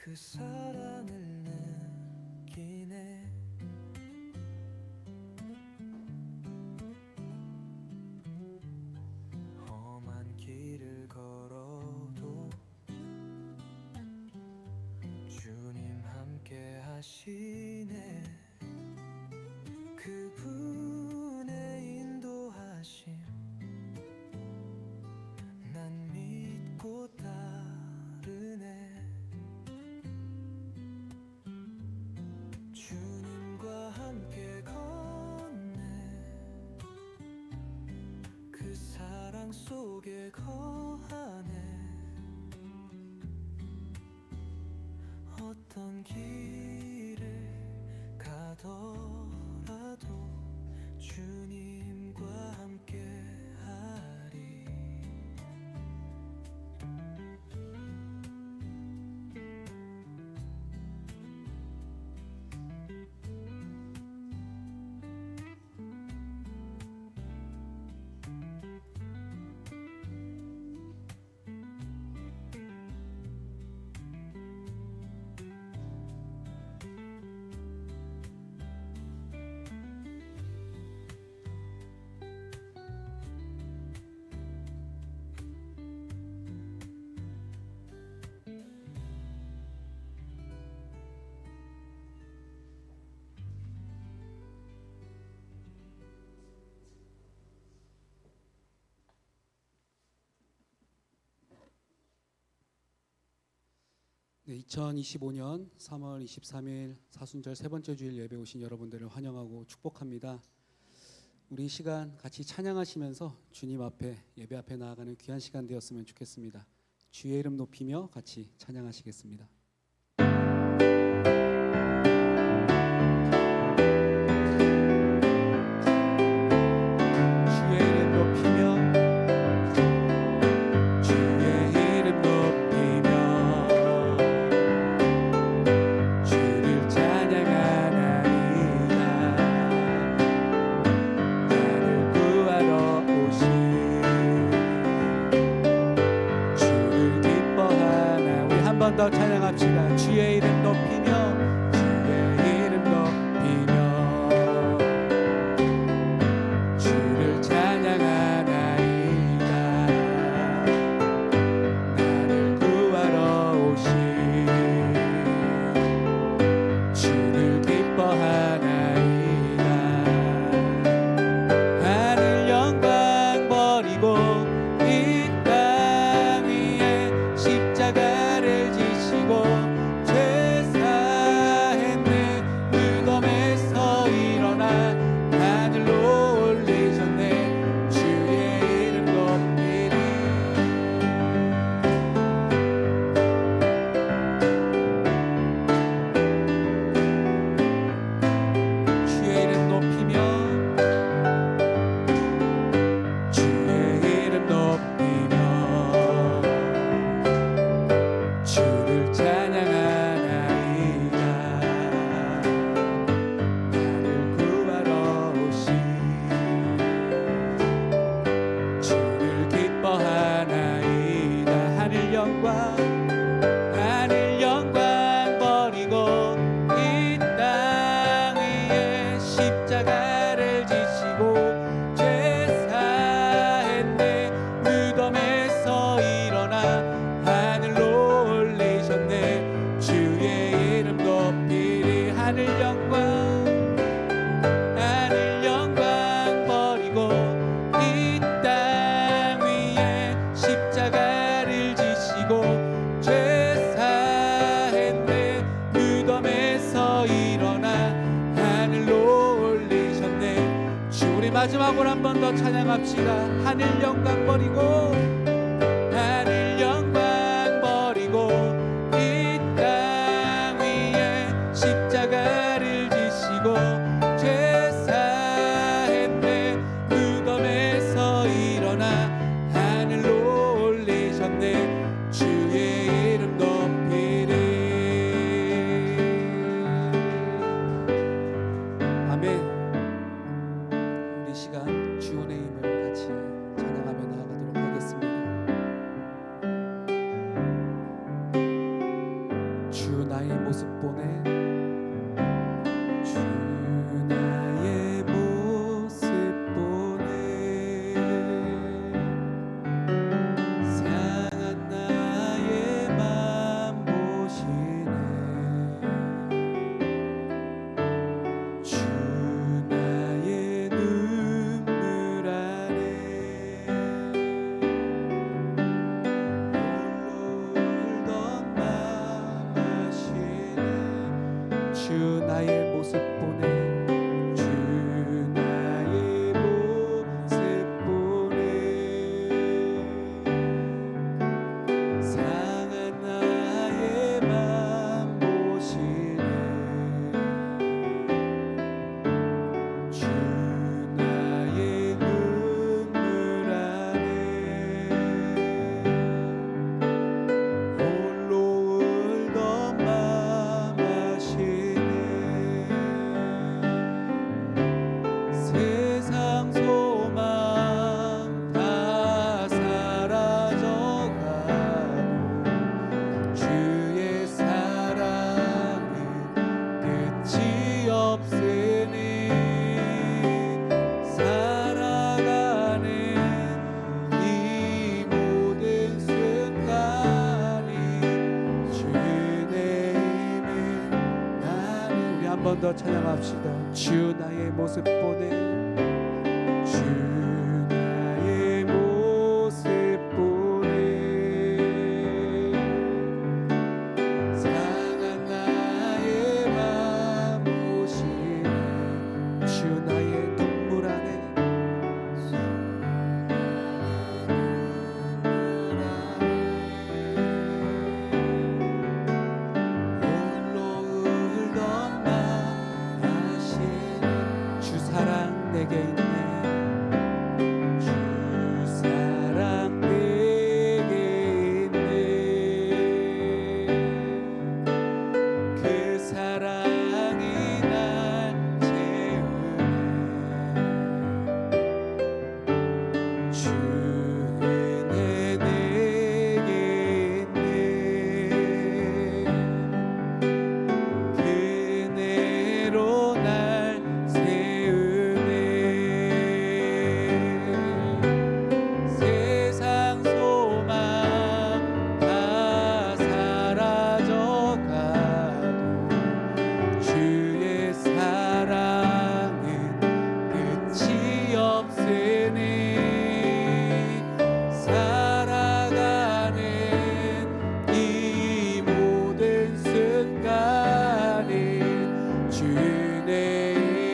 그 사랑을 느끼네. 험한 길을 걸어도 주님 함께 하시네. 그분의 인도하심 난 믿고 따르네. 주님과 함께 걷네. 그 사랑 속에 거하네. 어떤 길을 가더라도 주님과 함께 하리. 네, 2025년 3월 23일 사순절 세 번째 주일 예배 오신 여러분들을 환영하고 축복합니다. 우리 이 시간 같이 찬양하시면서 주님 앞에 예배 앞에 나아가는 귀한 시간 되었으면 좋겠습니다. 주의 이름 높이며 같이 찬양하시겠습니다. 주의 이름 높이며 주의 이름 높이며 주를 찬양하나이다. 나를 구하러 오신 주를 기뻐하나. 우리 한 번 더 찬양합시다. 주의 이름 높이며 주의 이름 높이며 주를 찬양하나이다. 나를 구하러 오신 주를 기뻐하나이다. 하늘 영광 버리고 이 땅 위에 십자가를 지시고 죄 사했네. 무덤에서 일어나 하늘로 올리셨네. 주의 이름 높이리. 주의 이름 높이며 주의 이름 높이며 주를 찬양하나이다. 나를 구하러 오신 주를 기뻐하나이다. 하늘 영광 버리고 이 땅 위에 십자가를 지시고 죄 사했네. 무덤에서 일어나 하늘로 올리셨네. 주의 이름 높이리. 하늘 영광 버리고 이 땅 위에 십자가를 지시고 죄 사했네. 무덤에서 일어나 하늘로 올리셨네. 주 우리 마지막으로 한 번 더 찬양합시다. 하늘 영광 버리고 이 땅 위에 십자가를 지시고 죄 사했네. 무덤에서 일어나 하늘로 올리셨네. 주의 이름 높이리. 아멘. 우리 시간 주의 힘을 같이 찬양하며 나아가도록 하겠습니다. 모습 보내 주 나의 모습 보내 상한 나의 맘 보시네 주 나의 눈물 안에 홀로 울던 맘 아시네 주 나의 모습 보내 주 나의 모습 보내 상한 나의 맘 보시네 주 나의 눈물 안에 홀로 울던 맘 아시네 세상 소망 다 사라져가도 주의 사랑은 끝이 없으니 살아가는 이 모든 순간이 주의 힘을 나는 우리 한 번 더 찬양합시다. 주 나의 모습 보내 주 나의 모습 보내 상한 나의 맘 보시네 주 나의 눈물 안에 홀로 울던 맘 아시네 주 사랑 내게 있네 주 사랑 내게 있네 그 사랑이 날 채우네 주 은혜 내게 있네 그 은혜로 날 세우네 세상 소망 다 사라져가도 주의 사랑은 끝이 없으니 살아가는 이 모든 순간이 주의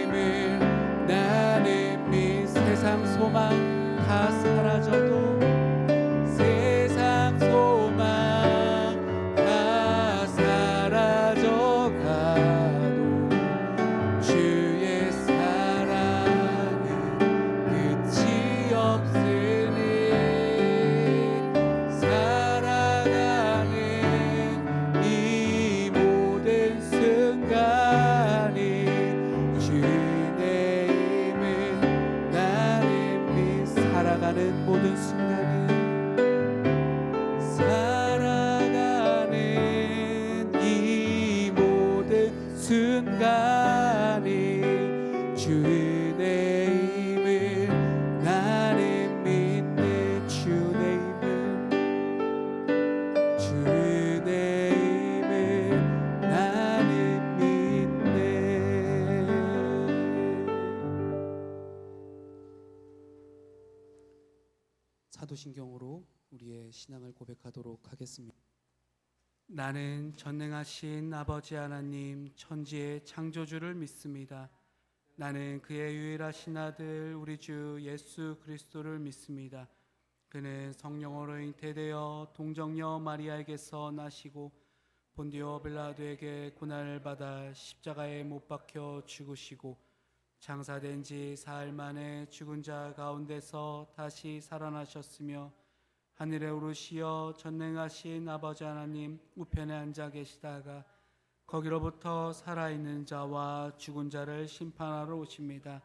힘을 나는 믿 세상 소망 다 사라져도 세상 소망 다 사라져가도 주의 사랑은 끝이 없으니 살아가는 이 모든 순간이 주의 힘을 나는 믿 살아가는 모든 순간이 살아가는 이 모든 순간이 주의 힘을 나는 믿네 주의 힘을 나는 믿네 사도신경으로 우리의 신앙을 고백하도록 하겠습니다. 나는 전능하신 아버지 하나님 천지의 창조주를 믿습니다. 나는 그의 유일하신 아들 우리 주 예수 그리스도를 믿습니다. 그는 성령으로 잉태되어 동정녀 마리아에게서 나시고 본디오 빌라도에게 고난을 받아 십자가에 못 박혀 죽으시고 장사된 지 사흘 만에 죽은 자 가운데서 다시 살아나셨으며 하늘에 오르시어 전능하신 아버지 하나님 우편에 앉아 계시다가 거기로부터 살아있는 자와 죽은 자를 심판하러 오십니다.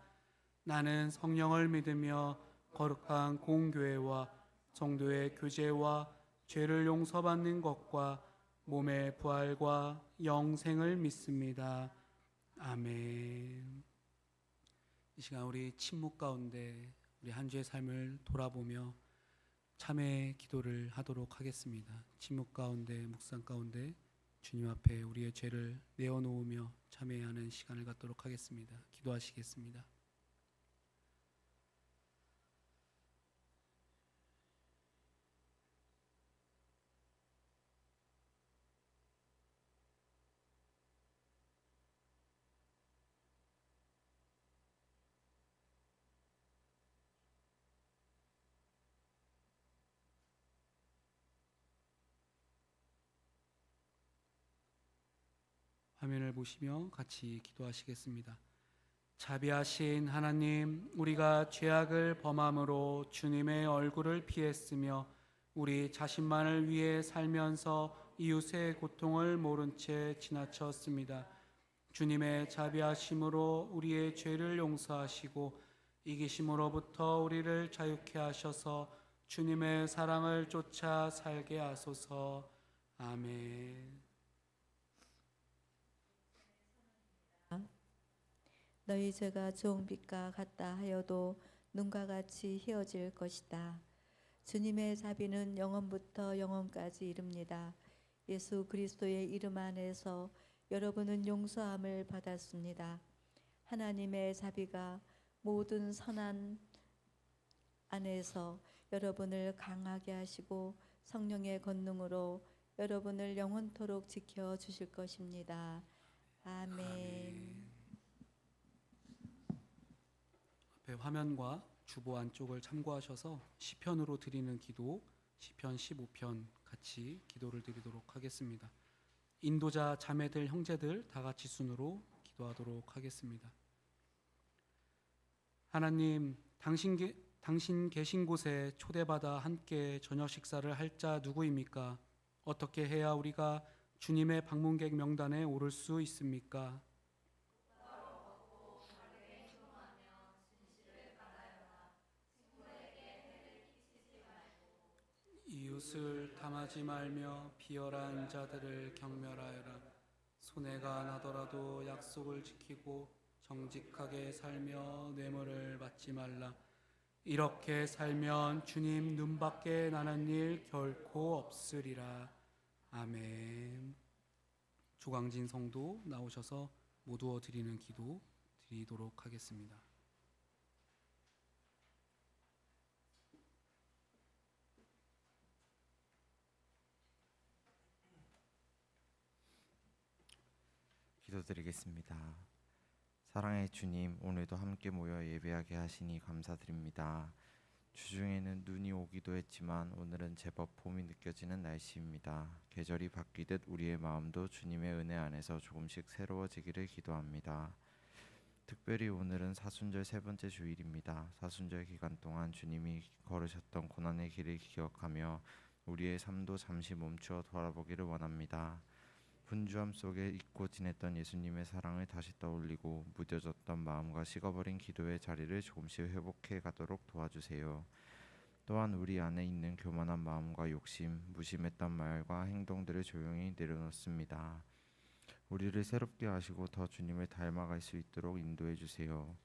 나는 성령을 믿으며 거룩한 공교회와 성도의 교제와 죄를 용서받는 것과 몸의 부활과 영생을 믿습니다. 아멘. 이 시간 우리 침묵 가운데 우리 한 주의 삶을 돌아보며 참회 기도를 하도록 하겠습니다. 침묵 가운데, 묵상 가운데 주님 앞에 우리의 죄를 내어놓으며 참회하는 시간을 갖도록 하겠습니다. 기도하시겠습니다. 화면을 보시며 같이 기도하시겠습니다. 자비하신 하나님, 우리가 죄악을 범함으로 주님의 얼굴을 피했으며 우리 자신만을 위해 살면서 이웃의 고통을 모른 채 지나쳤습니다. 주님의 자비하심으로 우리의 죄를 용서하시고 이기심으로부터 우리를 자유케 하셔서 주님의 사랑을 쫓아 살게 하소서. 아멘. 너희 죄가 좋은 빛과 같다 하여도 눈과 같이 희어질 것이다. 주님의 자비는 영원부터 영원까지 이릅니다. 예수 그리스도의 이름 안에서 여러분은 용서함을 받았습니다. 하나님의 자비가 모든 선한 안에서 여러분을 강하게 하시고 성령의 권능으로 여러분을 영원토록 지켜주실 것입니다. 아멘. 앞에 화면과 주보 안쪽을 참고하셔서 시편으로 드리는 기도, 시편 15편 같이 기도를 드리도록 하겠습니다. 인도자 자매들 형제들 다 같이 순으로 기도하도록 하겠습니다. 하나님, 당신 계신 곳에 초대받아 함께 저녁 식사를 할 자 누구입니까? 어떻게 해야 우리가 주님의 방문객 명단에 오를 수 있습니까? 이웃을 탐하지 말며 비열한 자들을 경멸하여라. 손해가 나더라도 약속을 지키고 정직하게 살며 뇌물을 받지 말라. 이렇게 살면 주님 눈밖에 나는 일 결코 없으리라. 아멘. 조광진 성도 나오셔서 모두어 드리는 기도 드리도록 하겠습니다. 기도드리겠습니다. 사랑의 주님, 오늘도 함께 모여 예배하게 하시니 감사드립니다. 주중에는 눈이 오기도 했지만 오늘은 제법 봄이 느껴지는 날씨입니다. 계절이 바뀌듯 우리의 마음도 주님의 은혜 안에서 조금씩 새로워지기를 기도합니다. 특별히 오늘은 사순절 세 번째 주일입니다. 사순절 기간 동안 주님이 걸으셨던 고난의 길을 기억하며 우리의 삶도 잠시 멈추어 돌아보기를 원합니다. 분주함 속에 잊고 지냈던 예수님의 사랑을 다시 떠올리고 무뎌졌던 마음과 식어버린 기도의 자리를 조금씩 회복해 가도록 도와주세요. 또한 우리 안에 있는 교만한 마음과 욕심, 무심했던 말과 행동들을 조용히 내려놓습니다. 우리를 새롭게 하시고 더 주님을 닮아갈 수 있도록 인도해 주세요.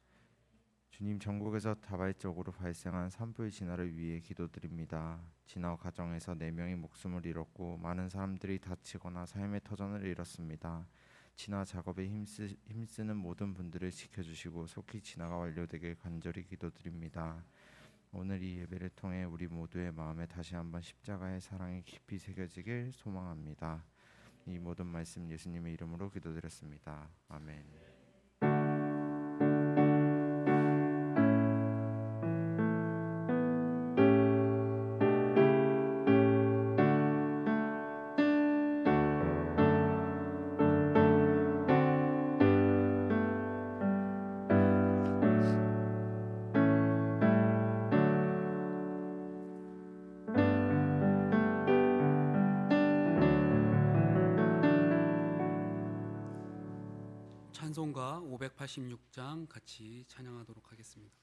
주님, 전국에서 다발적으로 발생한 산불 진화를 위해 기도드립니다. 진화 과정에서 4명이 목숨을 잃었고 많은 사람들이 다치거나 삶의 터전을 잃었습니다. 진화 작업에 힘쓰는 모든 분들을 지켜주시고 속히 진화가 완료되길 간절히 기도드립니다. 오늘 이 예배를 통해 우리 모두의 마음에 다시 한번 십자가의 사랑이 깊이 새겨지길 소망합니다. 이 모든 말씀 예수님의 이름으로 기도드렸습니다. 아멘. 찬송가 586장 같이 찬양하도록 하겠습니다.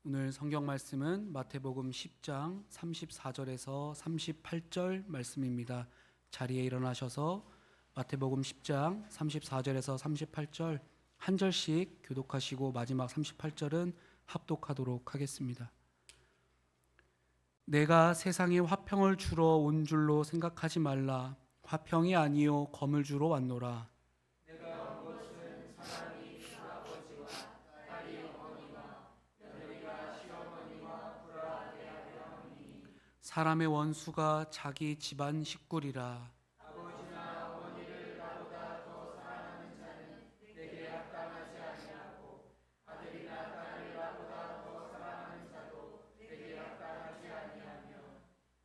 오늘 성경 말씀은 마태복음 10장 34절에서 38절 말씀입니다. 자리에 일어나셔서 마태복음 10장 34절에서 38절 한 절씩 교독하시고 마지막 38절은 합독하도록 하겠습니다. 내가 세상에 화평을 주러 온 줄로 생각하지 말라. 화평이 아니요 검을 주러 왔노라. 사람의 원수가 자기 집안 식구리라.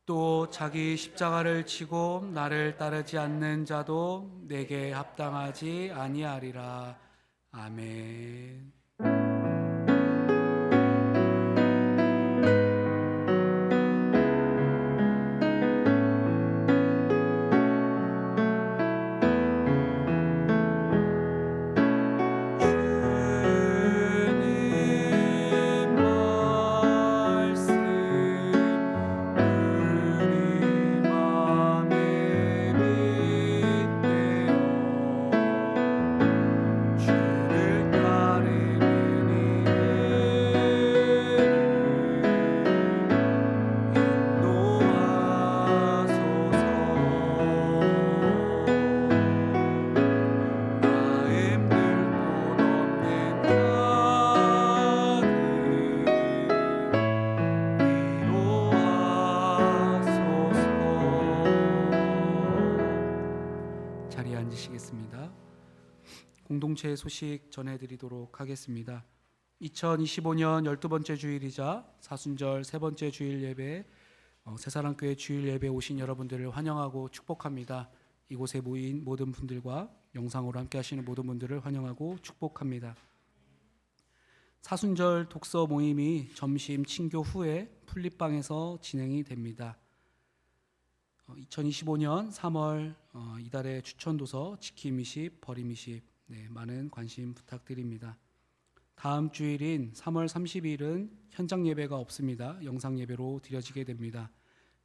또 자기 십자가를 지고 나를 따르지 않는 자도 내게 합당하지 아니하리라. 아멘. 주님 말씀 우리 맘에 믿되어 주를 따르는 이를 인도하소서. 마음 들고 넘는 위로하소서. 자리에 앉으시겠습니다. 공동체 소식 전해드리도록 하겠습니다. 2025년 12번째 주일이자 사순절 세 번째 주일 예배 새사랑교회 주일 예배 오신 여러분들을 환영하고 축복합니다. 이곳에 모인 모든 분들과 영상으로 함께 하시는 모든 분들을 환영하고 축복합니다. 사순절 독서 모임이 점심 친교 후에 풀립방에서 진행이 됩니다. 2025년 3월 이달의 추천도서 지킴 20, 버림 20 많은 관심 부탁드립니다. 다음 주일인 3월 30일은 현장 예배가 없습니다. 영상 예배로 드려지게 됩니다.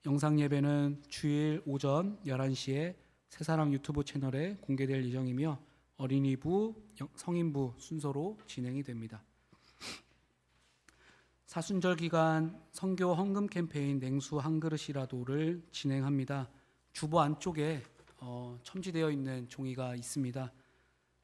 영상 예배는 주일 오전 11시에 새사랑 유튜브 채널에 공개될 예정이며 어린이부, 성인부 순서로 진행이 됩니다. 사순절 기간 선교 헌금 캠페인 냉수 한 그릇이라도를 진행합니다. 주보 안쪽에 첨지되어 있는 종이가 있습니다.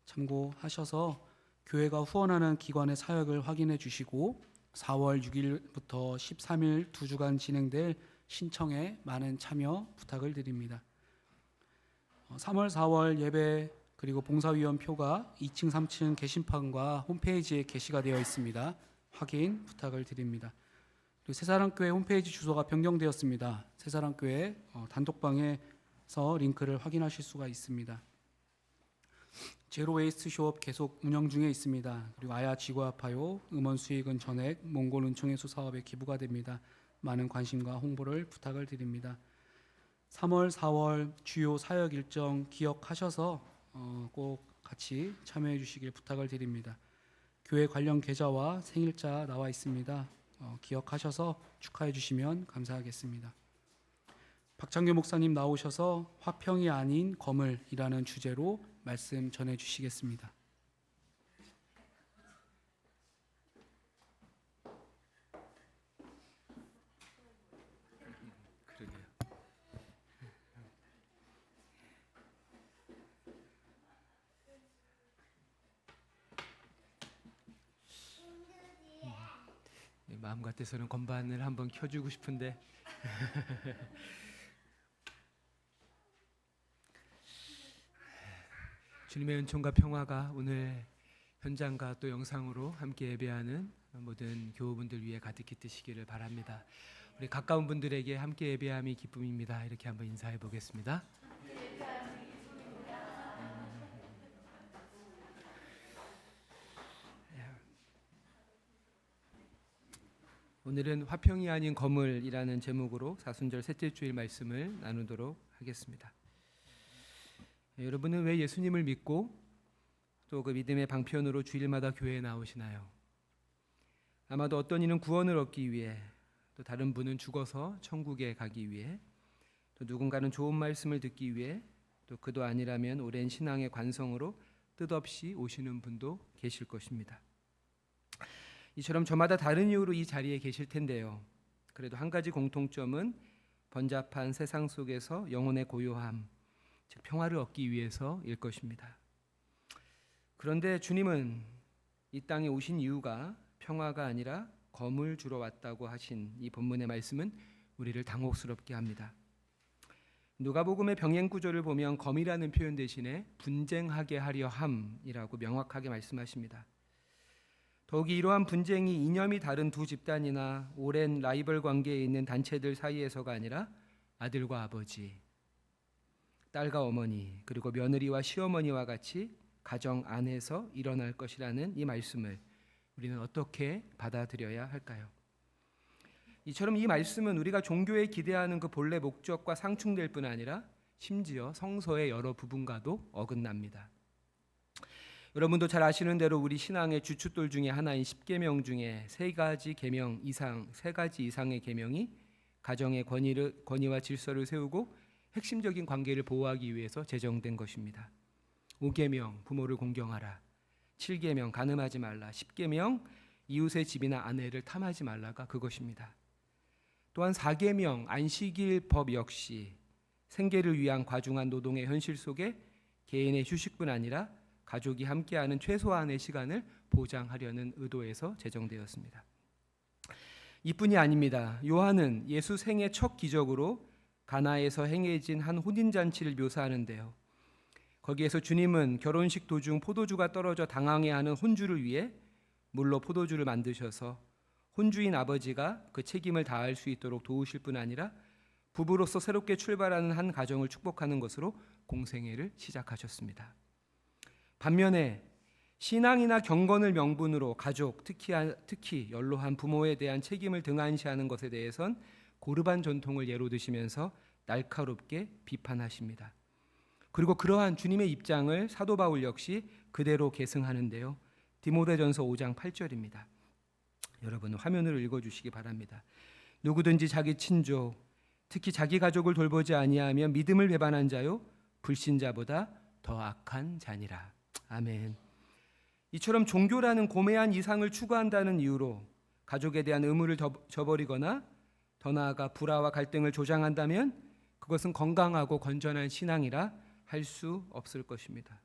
참고하셔서 교회가 후원하는 기관의 사역을 확인해 주시고 4월 6일부터 13일 2주간 진행될 신청에 많은 참여 부탁을 드립니다. 3월 4월 예배 그리고 봉사위원표가 2층 3층 게시판과 홈페이지에 게시가 되어 있습니다. 확인 부탁을 드립니다. 그리고 새사랑교회 홈페이지 주소가 변경되었습니다. 새사랑교회 단톡방에서 링크를 확인하실 수가 있습니다. 제로 웨이스트 숍 계속 운영 중에 있습니다. 그리고 아야 지구 아파요 음원 수익은 전액 몽골 은총회수 사업에 기부가 됩니다. 많은 관심과 홍보를 부탁을 드립니다. 3월 4월 주요 사역 일정 기억하셔서 꼭 같이 참여해 주시길 부탁을 드립니다. 교회 관련 계좌와 생일자 나와 있습니다. 기억하셔서 축하해 주시면 감사하겠습니다. 박창규 목사님 나오셔서 화평이 아닌 검을이라는 주제로 말씀 전해 주시겠습니다. 마음 같아서는 건반을 한번 켜주고 싶은데 주님의 은총과 평화가 오늘 현장과 또 영상으로 함께 예배하는 모든 교우분들 위해 가득히 뜨시기를 바랍니다. 우리 가까운 분들에게 함께 예배함이 기쁨입니다. 이렇게 한번 인사해 보겠습니다. 오늘은 화평이 아닌 거물이라는 제목으로 사순절 셋째 주일 말씀을 나누도록 하겠습니다. 여러분은 왜 예수님을 믿고 또 그 믿음의 방편으로 주일마다 교회에 나오시나요? 아마도 어떤 이는 구원을 얻기 위해, 또 다른 분은 죽어서 천국에 가기 위해, 또 누군가는 좋은 말씀을 듣기 위해, 또 그도 아니라면 오랜 신앙의 관성으로 뜻없이 오시는 분도 계실 것입니다. 이처럼 저마다 다른 이유로 이 자리에 계실 텐데요. 그래도 한 가지 공통점은 번잡한 세상 속에서 영혼의 고요함, 즉 평화를 얻기 위해서일 것입니다. 그런데 주님은 이 땅에 오신 이유가 평화가 아니라 검을 주러 왔다고 하신 이 본문의 말씀은 우리를 당혹스럽게 합니다. 누가복음의 병행 구조를 보면 검이라는 표현 대신에 분쟁하게 하려 함이라고 명확하게 말씀하십니다. 더욱이 이러한 분쟁이 이념이 다른 두 집단이나 오랜 라이벌 관계에 있는 단체들 사이에서가 아니라 아들과 아버지, 딸과 어머니, 그리고 며느리와 시어머니와 같이 가정 안에서 일어날 것이라는 이 말씀을 우리는 어떻게 받아들여야 할까요? 이처럼 이 말씀은 우리가 종교에 기대하는 그 본래 목적과 상충될 뿐 아니라 심지어 성서의 여러 부분과도 어긋납니다. 여러분도 잘 아시는 대로 우리 신앙의 주춧돌 중에 하나인 10계명 중에 세 가지 이상의 계명이 가정의 권위와 질서를 세우고 핵심적인 관계를 보호하기 위해서 제정된 것입니다. 5계명 부모를 공경하라, 7계명 간음하지 말라, 10계명 이웃의 집이나 아내를 탐하지 말라가 그것입니다. 또한 4계명 안식일 법 역시 생계를 위한 과중한 노동의 현실 속에 개인의 휴식뿐 아니라 가족이 함께하는 최소한의 시간을 보장하려는 의도에서 제정되었습니다. 이뿐이 아닙니다. 요한은 예수 생애 첫 기적으로 가나에서 행해진 한 혼인잔치를 묘사하는데요. 거기에서 주님은 결혼식 도중 포도주가 떨어져 당황해하는 혼주를 위해 물로 포도주를 만드셔서 혼주인 아버지가 그 책임을 다할 수 있도록 도우실 뿐 아니라 부부로서 새롭게 출발하는 한 가정을 축복하는 것으로 공생애를 시작하셨습니다. 반면에 신앙이나 경건을 명분으로 가족, 특히 연로한 부모에 대한 책임을 등한시하는 것에 대해선 고르반 전통을 예로 드시면서 날카롭게 비판하십니다. 그리고 그러한 주님의 입장을 사도 바울 역시 그대로 계승하는데요. 디모데전서 5장 8절입니다. 여러분 화면으로 읽어주시기 바랍니다. 누구든지 자기 친족, 특히 자기 가족을 돌보지 아니하면 믿음을 배반한 자요 불신자보다 더 악한 자니라. 아멘. 이처럼 종교라는 고매한 이상을 추구한다는 이유로 가족에 대한 의무를 저버리거나 더 나아가 불화와 갈등을 조장한다면 그것은 건강하고 건전한 신앙이라 할 수 없을 것입니다.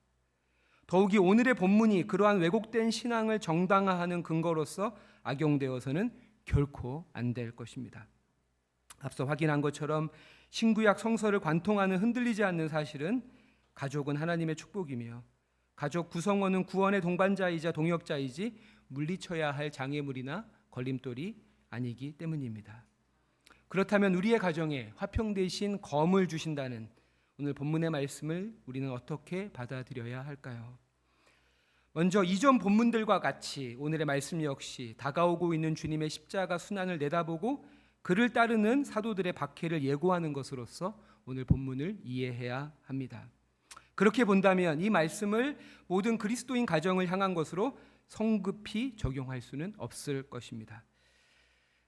더욱이 오늘의 본문이 그러한 왜곡된 신앙을 정당화하는 근거로서 악용되어서는 결코 안 될 것입니다. 앞서 확인한 것처럼 신구약 성서를 관통하는 흔들리지 않는 사실은 가족은 하나님의 축복이며 가족 구성원은 구원의 동반자이자 동역자이지 물리쳐야 할 장애물이나 걸림돌이 아니기 때문입니다. 그렇다면 우리의 가정에 화평 대신 검을 주신다는 오늘 본문의 말씀을 우리는 어떻게 받아들여야 할까요? 먼저 이전 본문들과 같이 오늘의 말씀 역시 다가오고 있는 주님의 십자가 순환을 내다보고 그를 따르는 사도들의 박해를 예고하는 것으로서 오늘 본문을 이해해야 합니다. 그렇게 본다면 이 말씀을 모든 그리스도인 가정을 향한 것으로 성급히 적용할 수는 없을 것입니다.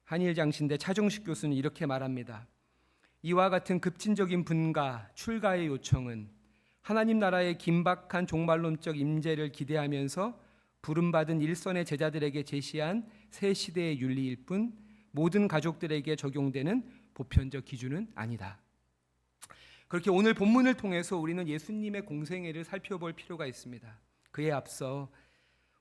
한일 장신대 차종식 교수는 이렇게 말합니다. 이와 같은 급진적인 분가, 출가의 요청은 하나님 나라의 긴박한 종말론적 임재를 기대하면서 부름받은 일선의 제자들에게 제시한 새 시대의 윤리일 뿐 모든 가족들에게 적용되는 보편적 기준은 아니다. 그렇게 오늘 본문을 통해서 우리는 예수님의 공생애를 살펴볼 필요가 있습니다. 그에 앞서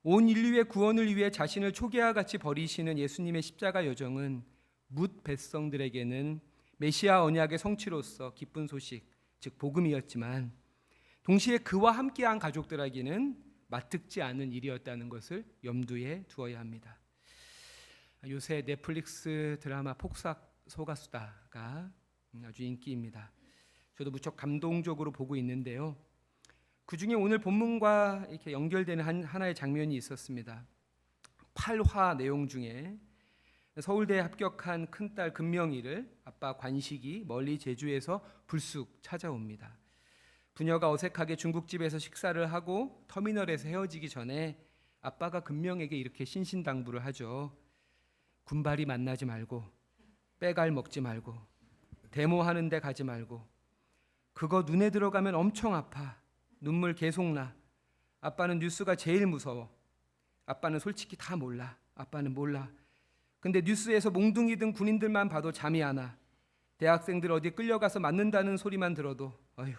온 인류의 구원을 위해 자신을 초계와 같이 버리시는 예수님의 십자가 여정은 뭇 백성들에게는 메시아 언약의 성취로서 기쁜 소식, 즉 복음이었지만 동시에 그와 함께한 가족들에게는 마뜩지 않은 일이었다는 것을 염두에 두어야 합니다. 요새 넷플릭스 드라마 폭삭 소가수다가 아주 인기입니다. 저도 무척 감동적으로 보고 있는데요. 그 중에 오늘 본문과 이렇게 연결되는 하나의 장면이 있었습니다. 8화 내용 중에 서울대에 합격한 큰딸 금명이를 아빠 관식이 멀리 제주에서 불쑥 찾아옵니다. 부녀가 어색하게 중국집에서 식사를 하고 터미널에서 헤어지기 전에 아빠가 금명에게 이렇게 신신당부를 하죠. 군발이 만나지 말고, 빼갈 먹지 말고, 데모하는 데 가지 말고, 그거 눈에 들어가면 엄청 아파. 눈물 계속 나. 아빠는 뉴스가 제일 무서워. 아빠는 솔직히 다 몰라. 아빠는 몰라. 근데 뉴스에서 몽둥이 든 군인들만 봐도 잠이 안 와. 대학생들 어디 끌려가서 맞는다는 소리만 들어도 어휴,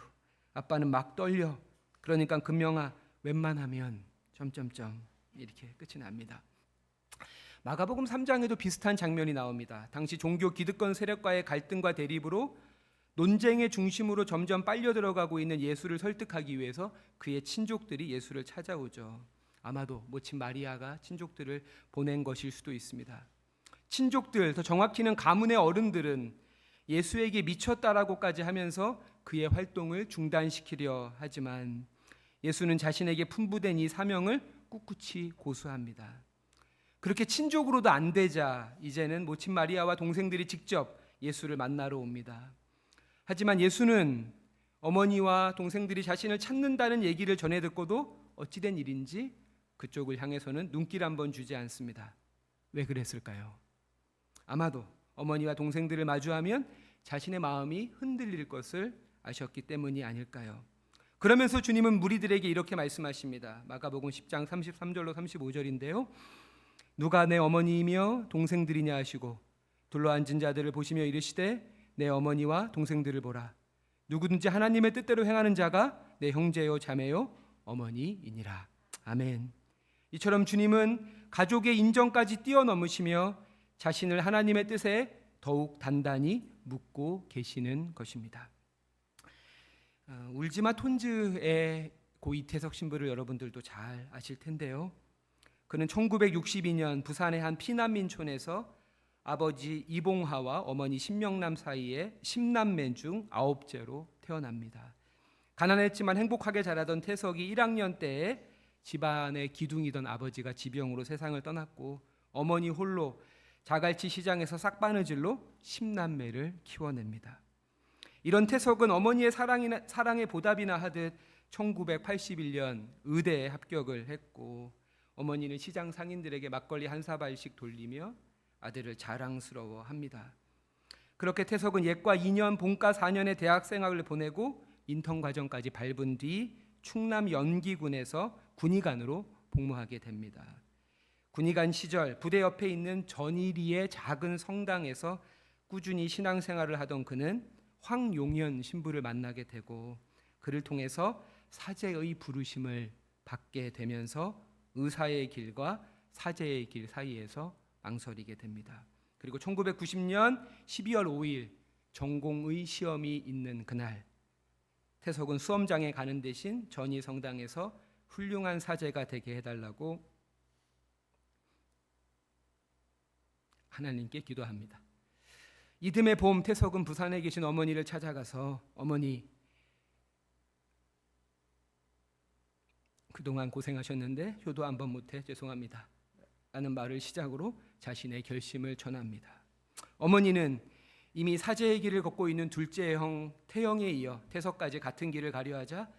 아빠는 막 떨려. 그러니까 금명아, 웬만하면 점점점 이렇게 끝이 납니다. 마가복음 3장에도 비슷한 장면이 나옵니다. 당시 종교 기득권 세력과의 갈등과 대립으로 논쟁의 중심으로 점점 빨려 들어가고 있는 예수를 설득하기 위해서 그의 친족들이 예수를 찾아오죠. 아마도 모친 마리아가 친족들을 보낸 것일 수도 있습니다. 친족들, 더 정확히는 가문의 어른들은 예수에게 미쳤다라고까지 하면서 그의 활동을 중단시키려 하지만 예수는 자신에게 분부된 이 사명을 꿋꿋이 고수합니다. 그렇게 친족으로도 안 되자 이제는 모친 마리아와 동생들이 직접 예수를 만나러 옵니다. 하지만 예수는 어머니와 동생들이 자신을 찾는다는 얘기를 전해 듣고도 어찌된 일인지 그쪽을 향해서는 눈길 한번 주지 않습니다. 왜 그랬을까요? 아마도 어머니와 동생들을 마주하면 자신의 마음이 흔들릴 것을 아셨기 때문이 아닐까요? 그러면서 주님은 무리들에게 이렇게 말씀하십니다. 마가복음 10장 33절로 35절인데요. 누가 내 어머니이며 동생들이냐 하시고 둘러앉은 자들을 보시며 이르시되 내 어머니와 동생들을 보라. 누구든지 하나님의 뜻대로 행하는 자가 내 형제요 자매요 어머니이니라. 아멘. 이처럼 주님은 가족의 인정까지 뛰어넘으시며 자신을 하나님의 뜻에 더욱 단단히 묻고 계시는 것입니다. 울지마 톤즈의 고 이태석 신부를 여러분들도 잘 아실 텐데요. 그는 1962년 부산의 한 피난민촌에서 아버지 이봉하와 어머니 신명남 사이에 10남매 중 9째로 태어납니다. 가난했지만 행복하게 자라던 태석이 1학년 때에 집안의 기둥이던 아버지가 지병으로 세상을 떠났고 어머니 홀로 자갈치 시장에서 싹바느질로 10남매를 키워냅니다. 이런 태석은 어머니의 사랑에 보답이나 하듯 1981년 의대에 합격을 했고 어머니는 시장 상인들에게 막걸리 한 사발씩 돌리며 아들을 자랑스러워합니다. 그렇게 태석은 예과 2년, 본과 4년의 대학생활을 보내고 인턴 과정까지 밟은 뒤 충남 연기군에서 군의관으로 복무하게 됩니다. 군의관 시절 부대 옆에 있는 전일이의 작은 성당에서 꾸준히 신앙생활을 하던 그는 황용연 신부를 만나게 되고 그를 통해서 사제의 부르심을 받게 되면서 의사의 길과 사제의 길 사이에서 망설이게 됩니다. 그리고 1990년 12월 5일 전공의 시험이 있는 그날 태석은 수험장에 가는 대신 전이 성당에서 훌륭한 사제가 되게 해달라고 하나님께 기도합니다. 이듬해 봄 태석은 부산에 계신 어머니를 찾아가서 어머니 그동안 고생하셨는데 효도 한 번 못해 죄송합니다 라는 말을 시작으로 자신의 결심을 전합니다. 어머니는 이미 사제의 길을 걷고 있는 둘째 형 태영에 이어 태석까지 같은 길을 가려 하자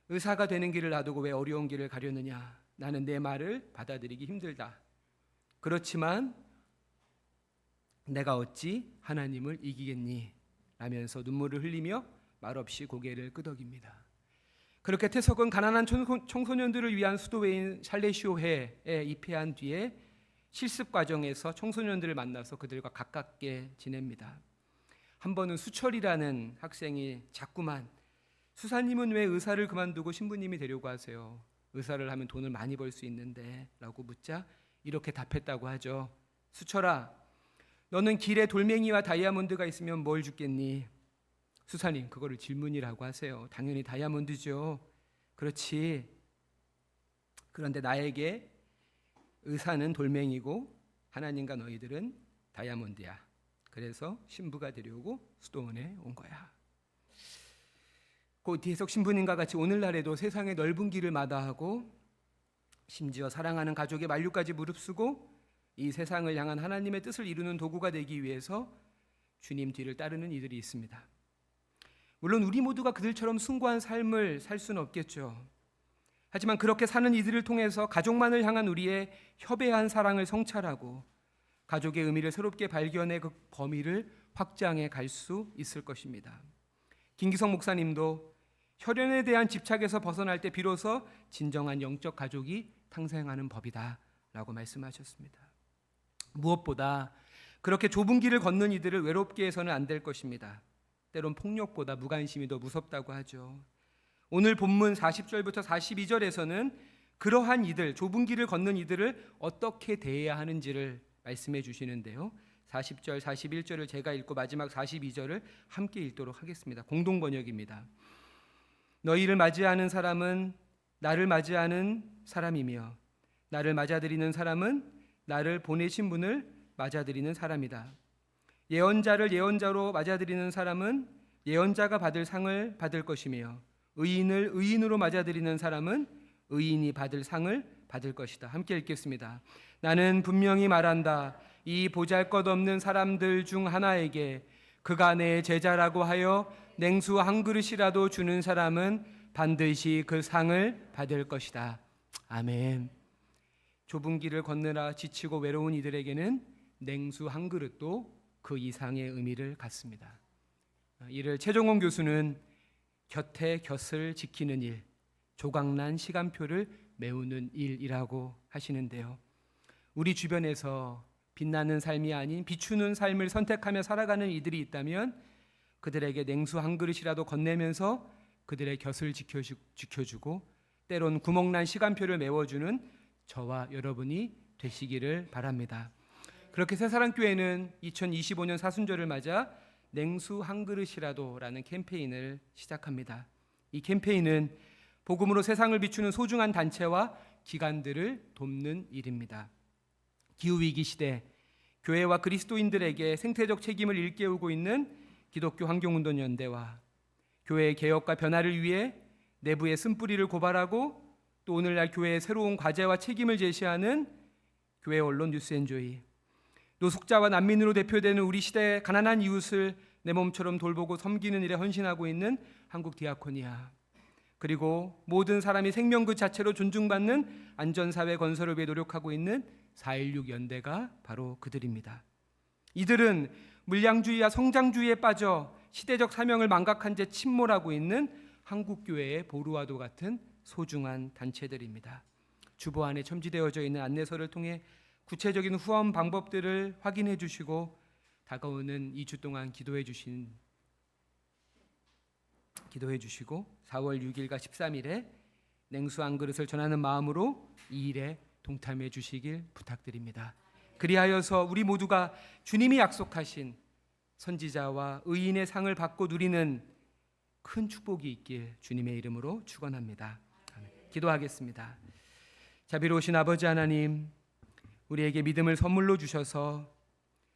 의사가 되는 길을 놔두고 왜 어려운 길을 가려느냐. 나는 내 말을 받아들이기 힘들다. 그렇지만 내가 어찌 하나님을 이기겠니? 라면서 눈물을 흘리며 말없이 고개를 끄덕입니다. 그렇게 태석은 가난한 청소년들을 위한 수도회인 샬레시오회에 입회한 뒤에 실습 과정에서 청소년들을 만나서 그들과 가깝게 지냅니다. 한 번은 수철이라는 학생이 자꾸만 수사님은 왜 의사를 그만두고 신부님이 되려고 하세요? 의사를 하면 돈을 많이 벌 수 있는데 라고 묻자 이렇게 답했다고 하죠. 수철아, 너는 길에 돌멩이와 다이아몬드가 있으면 뭘 줍겠니? 수사님, 그거를 질문이라고 하세요. 당연히 다이아몬드죠. 그렇지. 그런데 나에게 의사는 돌멩이고 하나님과 너희들은 다이아몬드야. 그래서 신부가 되려고 수도원에 온 거야. 고 이태석 신부님과 같이 오늘날에도 세상의 넓은 길을 마다하고 심지어 사랑하는 가족의 만류까지 무릅쓰고 이 세상을 향한 하나님의 뜻을 이루는 도구가 되기 위해서 주님 뒤를 따르는 이들이 있습니다. 물론 우리 모두가 그들처럼 숭고한 삶을 살 수는 없겠죠. 하지만 그렇게 사는 이들을 통해서 가족만을 향한 우리의 협애한 사랑을 성찰하고 가족의 의미를 새롭게 발견해 그 범위를 확장해 갈 수 있을 것입니다. 김기성 목사님도 혈연에 대한 집착에서 벗어날 때 비로소 진정한 영적 가족이 탄생하는 법이다라고 말씀하셨습니다. 무엇보다 그렇게 좁은 길을 걷는 이들을 외롭게 해서는 안 될 것입니다. 때론 폭력보다 무관심이 더 무섭다고 하죠. 오늘 본문 40절부터 42절에서는 그러한 이들, 좁은 길을 걷는 이들을 어떻게 대해야 하는지를 말씀해 주시는데요. 40절, 41절을 제가 읽고 마지막 42절을 함께 읽도록 하겠습니다. 공동 번역입니다. 너희를 맞이하는 사람은 나를 맞이하는 사람이며 나를 맞아들이는 사람은 나를 보내신 분을 맞아들이는 사람이다. 예언자를 예언자로 맞아들이는 사람은 예언자가 받을 상을 받을 것이며 의인을 의인으로 맞아들이는 사람은 의인이 받을 상을 받을 것이다. 함께 읽겠습니다. 나는 분명히 말한다. 이 보잘것없는 사람들 중 하나에게 그가 내 제자라고 하여 냉수 한 그릇이라도 주는 사람은 반드시 그 상을 받을 것이다. 아멘. 좁은 길을 걷느라 지치고 외로운 이들에게는 냉수 한 그릇도 그 이상의 의미를 갖습니다. 이를 최종원 교수는 곁에 곁을 지키는 일, 조각난 시간표를 메우는 일이라고 하시는데요. 우리 주변에서 빛나는 삶이 아닌 비추는 삶을 선택하며 살아가는 이들이 있다면 그들에게 냉수 한 그릇이라도 건네면서 그들의 곁을 지켜주고 때론 구멍난 시간표를 메워주는 저와 여러분이 되시기를 바랍니다. 그렇게 새사랑교회는 2025년 사순절을 맞아 냉수 한 그릇이라도라는 캠페인을 시작합니다. 이 캠페인은 복음으로 세상을 비추는 소중한 단체와 기관들을 돕는 일입니다. 기후위기 시대 교회와 그리스도인들에게 생태적 책임을 일깨우고 있는 기독교 환경운동연대와 교회의 개혁과 변화를 위해 내부의 쓴뿌리를 고발하고 또 오늘날 교회의 새로운 과제와 책임을 제시하는 교회 언론 뉴스엔조이, 노숙자와 난민으로 대표되는 우리 시대의 가난한 이웃을 내 몸처럼 돌보고 섬기는 일에 헌신하고 있는 한국디아코니아, 그리고 모든 사람이 생명 그 자체로 존중받는 안전사회 건설을 위해 노력하고 있는 4.16 연대가 바로 그들입니다. 이들은 물량주의와 성장주의에 빠져 시대적 사명을 망각한 채 침몰하고 있는 한국교회의 보루와도 같은 소중한 단체들입니다. 주보 안에 첨지되어져 있는 안내서를 통해 구체적인 후원 방법들을 확인해 주시고 다가오는 2주 동안 기도해 주시고 4월 6일과 13일에 냉수 한 그릇을 전하는 마음으로 이 일에 동참해 주시길 부탁드립니다. 그리하여서 우리 모두가 주님이 약속하신 선지자와 의인의 상을 받고 누리는 큰 축복이 있길 주님의 이름으로 축원합니다. 기도하겠습니다. 자비로우신 아버지 하나님, 우리에게 믿음을 선물로 주셔서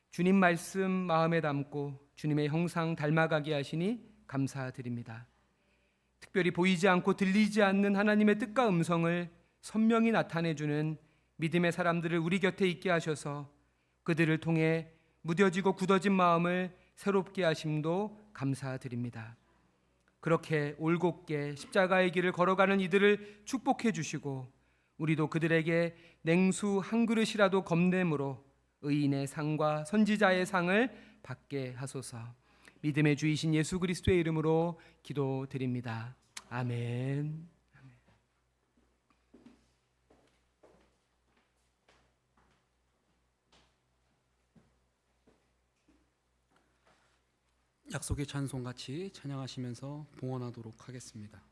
주님 말씀 마음에 담고 주님의 형상 닮아가게 하시니 감사드립니다. 특별히 보이지 않고 들리지 않는 하나님의 뜻과 음성을 선명히 나타내주는 믿음의 사람들을 우리 곁에 있게 하셔서 그들을 통해 무뎌지고 굳어진 마음을 새롭게 하심도 감사드립니다. 그렇게 올곧게 십자가의 길을 걸어가는 이들을 축복해 주시고 우리도 그들에게 냉수 한 그릇이라도 건네므로 의인의 상과 선지자의 상을 받게 하소서. 믿음의 주이신 예수 그리스도의 이름으로 기도드립니다. 아멘. 약속의 찬송 같이 찬양하시면서 봉헌하도록 하겠습니다.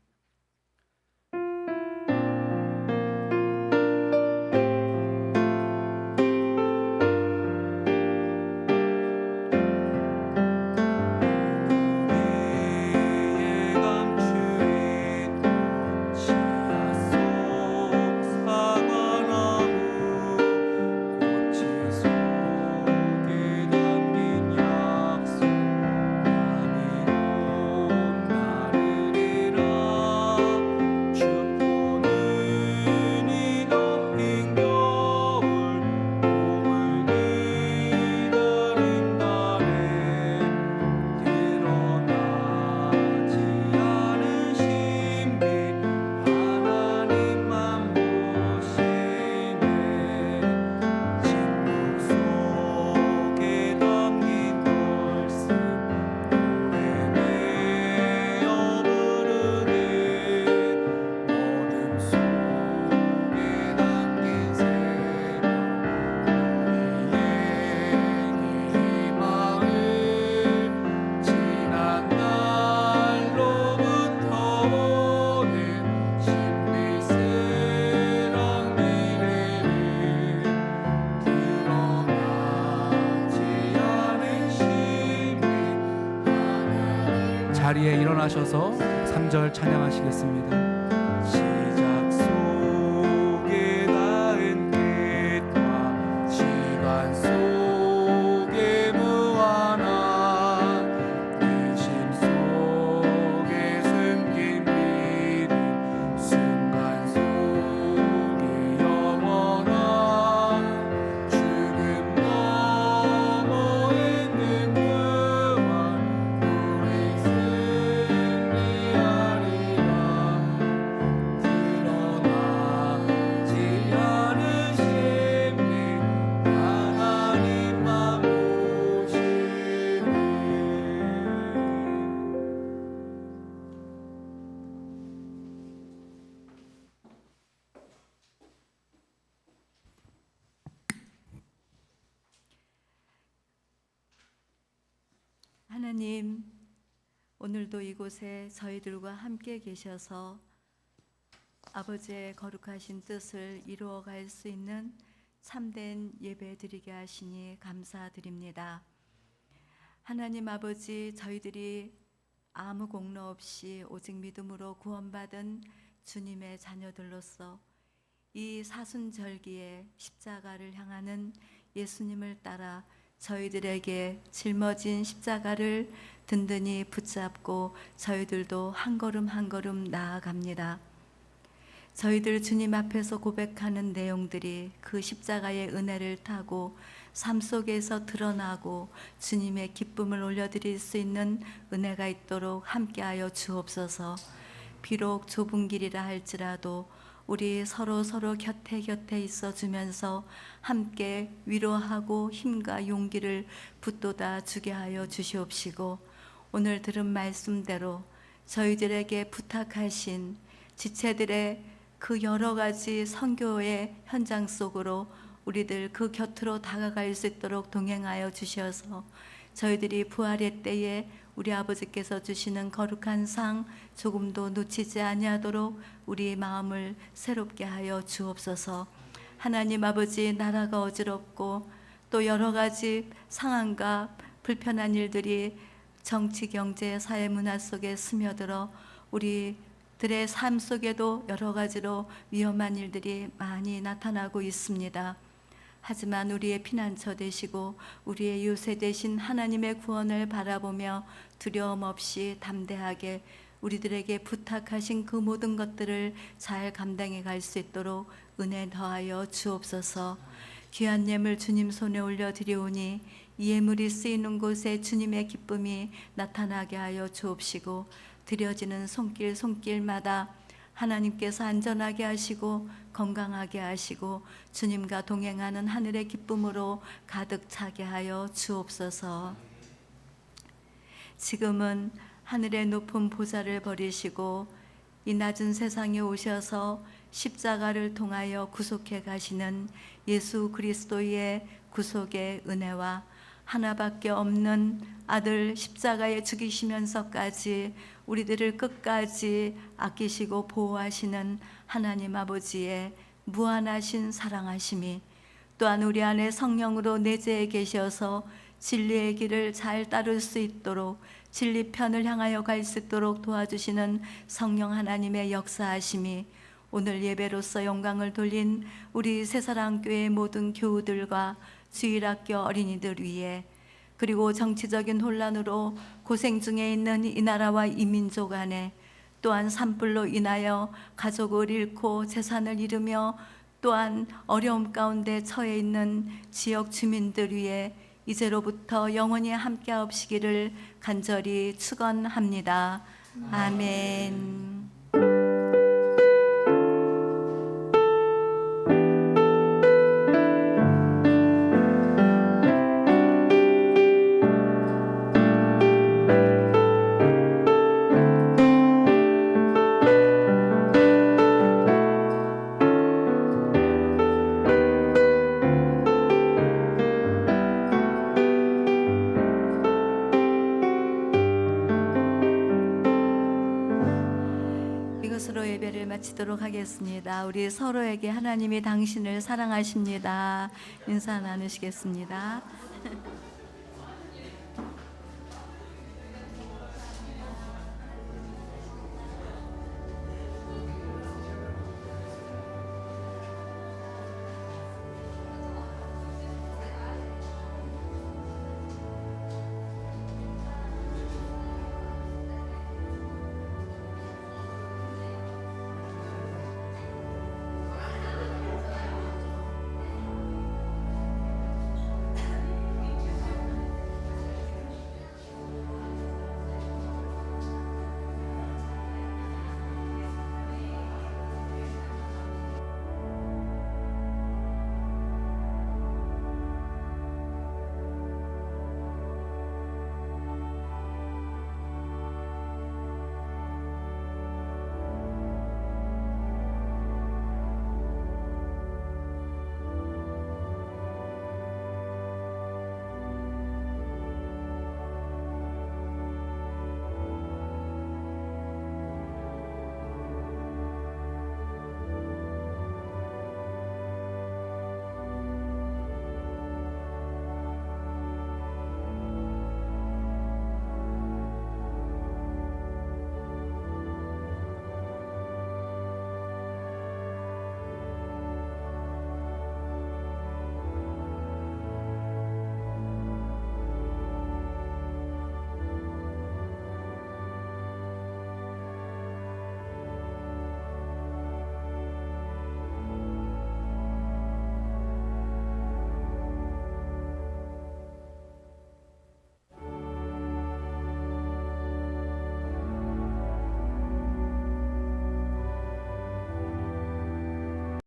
나를 자리에 일어나셔서 3절 찬양하시겠습니다. 시작 속에 닿은 끝과 시간 속에 무한한 의심 속에 숨긴 믿음 순간 속에 영원한 죽음 넘어 있는 그만 우리 승리하리라. 드러나지 않은 신비 하나님만 보시네. 하나님, 오늘도 이곳에 저희들과 함께 계셔서 아버지의 거룩하신 뜻을 이루어갈 수 있는 참된 예배 드리게 하시니 감사드립니다. 하나님 아버지, 저희들이 아무 공로 없이 오직 믿음으로 구원받은 주님의 자녀들로서 이 사순절기에 십자가를 향하는 예수님을 따라 저희들에게 짊어진 십자가를 든든히 붙잡고 저희들도 한 걸음 한 걸음 나아갑니다. 저희들 주님 앞에서 고백하는 내용들이 그 십자가의 은혜를 타고 삶 속에서 드러나고 주님의 기쁨을 올려드릴 수 있는 은혜가 있도록 함께하여 주옵소서. 비록 좁은 길이라 할지라도 우리 서로 곁에 있어주면서 함께 위로하고 힘과 용기를 붙돋아 주게 하여 주시옵시고, 오늘 들은 말씀대로 저희들에게 부탁하신 지체들의 그 여러 가지 선교의 현장 속으로 우리들 그 곁으로 다가갈 수 있도록 동행하여 주셔서 저희들이 부활의 때에 우리 아버지께서 주시는 거룩한 상 조금도 놓치지 아니하도록 우리 마음을 새롭게 하여 주옵소서. 하나님 아버지, 나라가 어지럽고 또 여러 가지 상황과 불편한 일들이 정치, 경제, 사회, 문화 속에 스며들어 우리들의 삶 속에도 여러 가지로 위험한 일들이 많이 나타나고 있습니다. 하지만 우리의 피난처 되시고 우리의 요새 되신 하나님의 구원을 바라보며 두려움 없이 담대하게 우리들에게 부탁하신 그 모든 것들을 잘 감당해 갈 수 있도록 은혜 더하여 주옵소서. 귀한 예물 주님 손에 올려드리오니 이 예물이 쓰이는 곳에 주님의 기쁨이 나타나게 하여 주옵시고, 드려지는 손길마다 하나님께서 안전하게 하시고 건강하게 하시고 주님과 동행하는 하늘의 기쁨으로 가득 차게 하여 주옵소서. 지금은 하늘의 높은 보좌를 버리시고 이 낮은 세상에 오셔서 십자가를 통하여 구속해 가시는 예수 그리스도의 구속의 은혜와 하나밖에 없는 아들 십자가에 죽이시면서까지 우리들을 끝까지 아끼시고 보호하시는 하나님 아버지의 무한하신 사랑하심이, 또한 우리 안에 성령으로 내재해 계셔서 진리의 길을 잘 따를 수 있도록 진리 편을 향하여 갈 수 있도록 도와주시는 성령 하나님의 역사하심이 오늘 예배로서 영광을 돌린 우리 새사랑교회 모든 교우들과 주일학교 어린이들 위해, 그리고 정치적인 혼란으로 고생 중에 있는 이 나라와 이 민족 안에, 또한 산불로 인하여 가족을 잃고 재산을 잃으며 또한 어려움 가운데 처해 있는 지역 주민들 위해 이제로부터 영원히 함께하옵시기를 간절히 축원합니다. 아멘. 이것으로 예배를 마치도록 하겠습니다. 우리 서로에게 하나님이 당신을 사랑하십니다. 인사 나누시겠습니다.